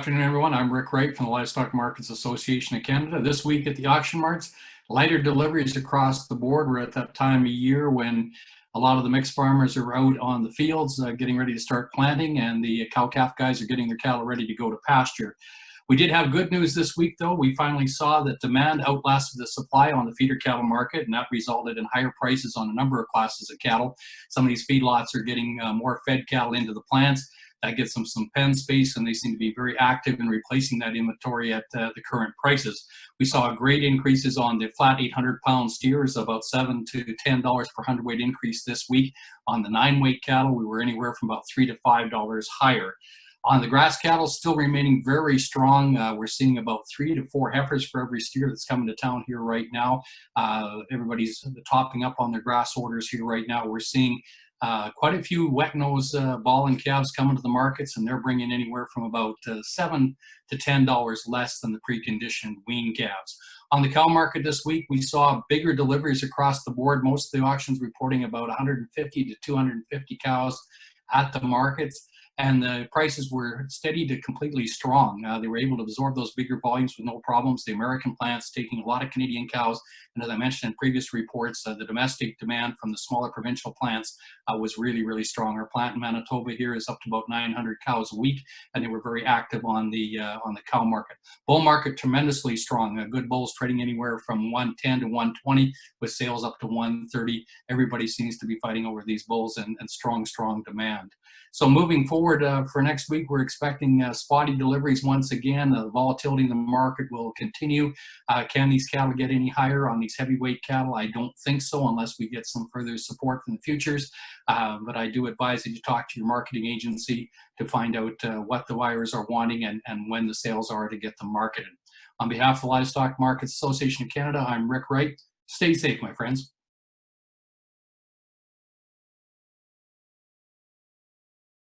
Afternoon, everyone. I'm Rick Wright from the Livestock Markets Association of Canada. This week at the auction marts, lighter deliveries across the board. We're at that time of year when a lot of the mixed farmers are out on the fields getting ready to start planting, and the cow-calf guys are getting their cattle ready to go to pasture. We did have good news this week, though. We finally saw that demand outlasted the supply on the feeder cattle market, and that resulted in higher prices on a number of classes of cattle. Some of these feedlots are getting more fed cattle into the plants. That gives them some pen space, and they seem to be very active in replacing that inventory at the current prices. We saw great increases on the flat 800-pound steers, about $7 to $10 per hundredweight increase this week. On the 9-weight cattle, we were anywhere from about $3 to $5 higher. On the grass cattle, still remaining very strong. We're seeing about 3 to 4 heifers for every steer that's coming to town here right now. Everybody's topping up on their grass orders here right now. We're seeing quite a few wet nose balling calves coming to the markets, and they're bringing anywhere from about $7 to $10 less than the preconditioned wean calves. On the cow market this week, we saw bigger deliveries across the board. Most of the auctions reporting about 150 to 250 cows at the markets, and the prices were steady to completely strong. They were able to absorb those bigger volumes with no problems. The American plants taking a lot of Canadian cows, and as I mentioned in previous reports, the domestic demand from the smaller provincial plants was really, really strong. Our plant in Manitoba here is up to about 900 cows a week, and they were very active on the cow market. Bull market tremendously strong. Good bulls trading anywhere from 110 to 120, with sales up to 130. Everybody seems to be fighting over these bulls, and strong demand. So moving forward for next week, we're expecting spotty deliveries once again. The volatility in the market will continue. Can these cattle get any higher on these heavyweight cattle? I don't think so, unless we get some further support from the futures. But I do advise that you talk to your marketing agency to find out what the buyers are wanting and when the sales are to get them marketed. On behalf of the Livestock Markets Association of Canada, I'm Rick Wright. Stay safe, my friends.